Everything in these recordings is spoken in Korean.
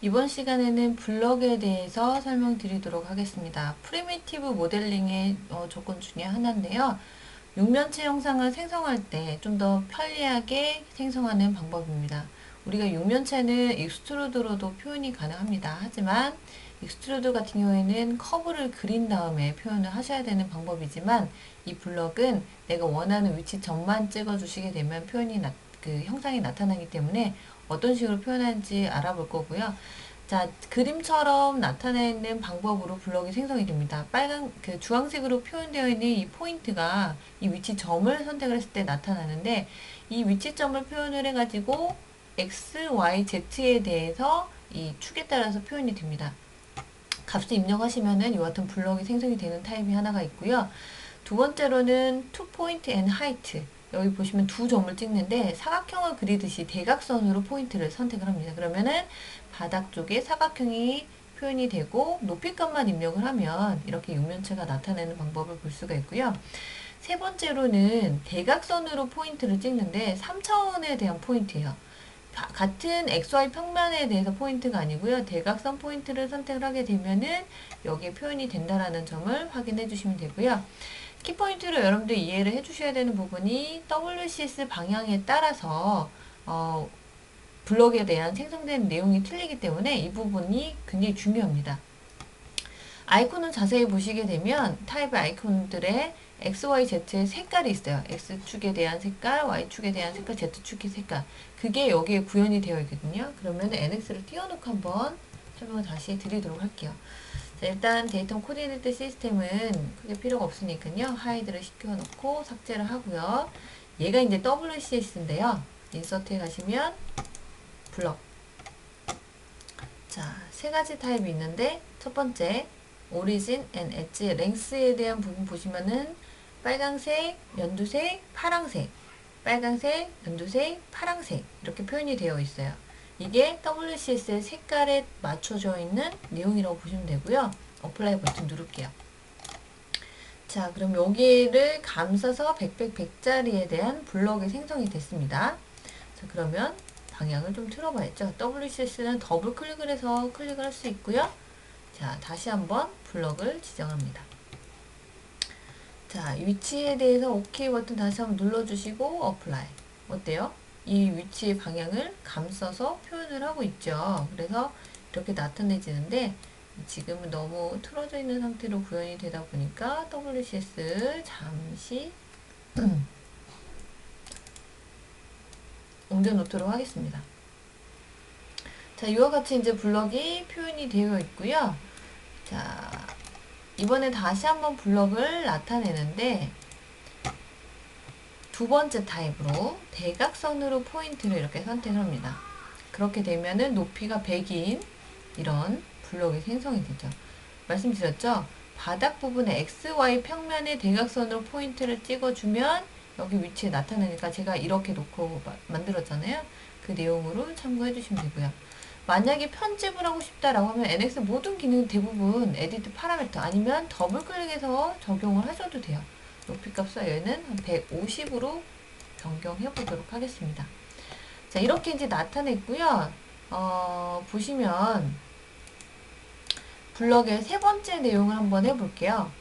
이번 시간에는 블럭에 대해서 설명드리도록 하겠습니다. 프리미티브 모델링의 조건 중에 하나인데요. 육면체 형상을 생성할 때 좀 더 편리하게 생성하는 방법입니다. 우리가 육면체는 익스트루드로도 표현이 가능합니다. 하지만 익스트루드 같은 경우에는 커브를 그린 다음에 표현을 하셔야 되는 방법이지만 이 블럭은 내가 원하는 위치점만 찍어주시게 되면 그 형상이 나타나기 때문에 어떤 식으로 표현하는지 알아볼 거고요. 자, 그림처럼 나타내는 방법으로 블럭이 생성이 됩니다. 주황색으로 표현되어 있는 이 포인트가 이 위치점을 선택을 했을 때 나타나는데, 이 위치점을 표현을 해가지고 X, Y, Z에 대해서 이 축에 따라서 표현이 됩니다. 값을 입력하시면은 이와 같은 블럭이 생성이 되는 타입이 하나가 있고요. 두 번째로는 to point and height. 여기 보시면 두 점을 찍는데 사각형을 그리듯이 대각선으로 포인트를 선택을 합니다. 그러면은 바닥 쪽에 사각형이 표현이 되고 높이값만 입력을 하면 이렇게 육면체가 나타내는 방법을 볼 수가 있고요. 세 번째로는 대각선으로 포인트를 찍는데 3차원에 대한 포인트예요. 같은 XY 평면에 대해서 포인트가 아니고요. 대각선 포인트를 선택을 하게 되면은 여기에 표현이 된다라는 점을 확인해 주시면 되고요. 키포인트로 여러분들 이해를 해 주셔야 되는 부분이 WCS 방향에 따라서 블럭에 대한 생성된 내용이 틀리기 때문에 이 부분이 굉장히 중요합니다. 아이콘을 자세히 보시게 되면 타입의 아이콘들의 X, Y, Z의 색깔이 있어요. X축에 대한 색깔, Y축에 대한 색깔, Z축의 색깔. 그게 여기에 구현이 되어 있거든요. 그러면 NX를 띄워놓고 한번 설명을 다시 드리도록 할게요. 자, 일단 데이터 코디네이트 시스템은 크게 필요가 없으니까요. 하이드를 시켜놓고 삭제를 하고요. 얘가 이제 WCS인데요. 인서트에 가시면 블럭. 자, 세 가지 타입이 있는데 첫 번째 오리진 앤 엣지 랭스에 대한 부분 보시면은 빨강색, 연두색, 파랑색, 빨강색, 연두색, 파랑색 이렇게 표현이 되어 있어요. 이게 WCS의 색깔에 맞춰져 있는 내용이라고 보시면 되고요. 어플라이 버튼 누를게요. 자, 그럼 여기를 감싸서 100자리에 대한 블럭이 생성이 됐습니다. 자, 그러면 방향을 좀 틀어봐야죠. WCS는 더블 클릭을 해서 클릭을 할 수 있고요. 자, 다시 한번 블럭을 지정합니다. 자, 위치에 대해서 OK 버튼 다시 한번 눌러주시고 어플라이. 어때요? 이 위치의 방향을 감싸서 표현을 하고 있죠. 그래서 이렇게 나타내지는데 지금은 너무 틀어져 있는 상태로 구현이 되다 보니까 WCS 잠시 옮겨놓도록 하겠습니다. 자, 이와 같이 이제 블럭이 표현이 되어 있고요. 자, 이번에 다시 한번 블럭을 나타내는데 두 번째 타입으로 대각선으로 포인트를 이렇게 선택을 합니다. 그렇게 되면은 높이가 100인 이런 블럭이 생성이 되죠. 말씀드렸죠? 바닥 부분에 XY 평면에 대각선으로 포인트를 찍어주면 여기 위치에 나타나니까 제가 이렇게 놓고 만들었잖아요. 그 내용으로 참고해 주시면 되고요. 만약에 편집을 하고 싶다라고 하면 NX 모든 기능 대부분 에디트 파라미터 아니면 더블 클릭해서 적용을 하셔도 돼요. 높이 값을 얘는 한 150으로 변경해 보도록 하겠습니다. 자, 이렇게 이제 나타냈고요. 보시면 블럭의 세 번째 내용을 한번 해볼게요.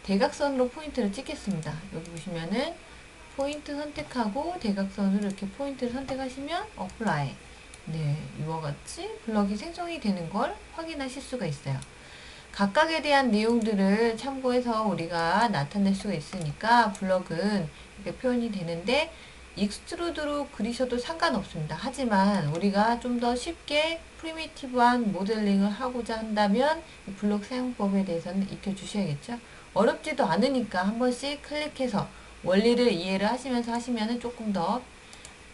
대각선으로 포인트를 찍겠습니다. 여기 보시면은 포인트 선택하고 대각선으로 이렇게 포인트를 선택하시면 어플라이. 네, 이와 같이 블럭이 생성이 되는 걸 확인하실 수가 있어요. 각각에 대한 내용들을 참고해서 우리가 나타낼 수가 있으니까 블럭은 이렇게 표현이 되는데 익스트루드로 그리셔도 상관없습니다. 하지만 우리가 좀 더 쉽게 프리미티브한 모델링을 하고자 한다면 이 블록 사용법에 대해서는 익혀주셔야겠죠. 어렵지도 않으니까 한 번씩 클릭해서 원리를 이해를 하시면서 하시면 조금 더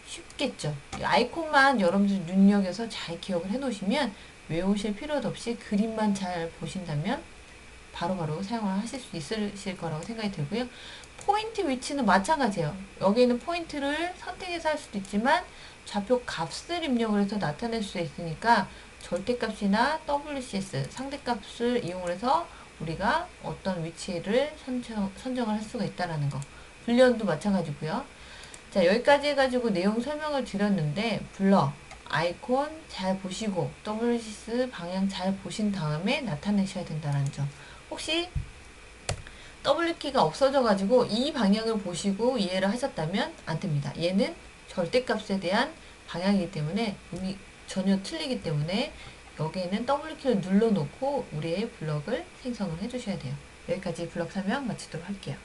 쉽겠죠. 아이콘만 여러분들 눈여겨서 잘 기억을 해 놓으시면 외우실 필요도 없이 그림만 잘 보신다면 바로바로 사용을 하실 수 있으실 거라고 생각이 들고요. 포인트 위치는 마찬가지예요. 여기에는 포인트를 선택해서 할 수도 있지만 좌표 값을 입력을 해서 나타낼 수 있으니까 절대값이나 WCS 상대값을 이용을 해서 우리가 어떤 위치를 선정을 할 수가 있다는 거. 불련도 마찬가지고요. 자, 여기까지 해가지고 내용 설명을 드렸는데 블럭 아이콘 잘 보시고 WCS 방향 잘 보신 다음에 나타내셔야 된다는 점. 혹시 W키가 없어져가지고 이 방향을 보시고 이해를 하셨다면 안 됩니다. 얘는 절대값에 대한 방향이기 때문에 전혀 틀리기 때문에 여기에는 W키를 눌러놓고 우리의 블럭을 생성을 해주셔야 돼요. 여기까지 블럭 설명 마치도록 할게요.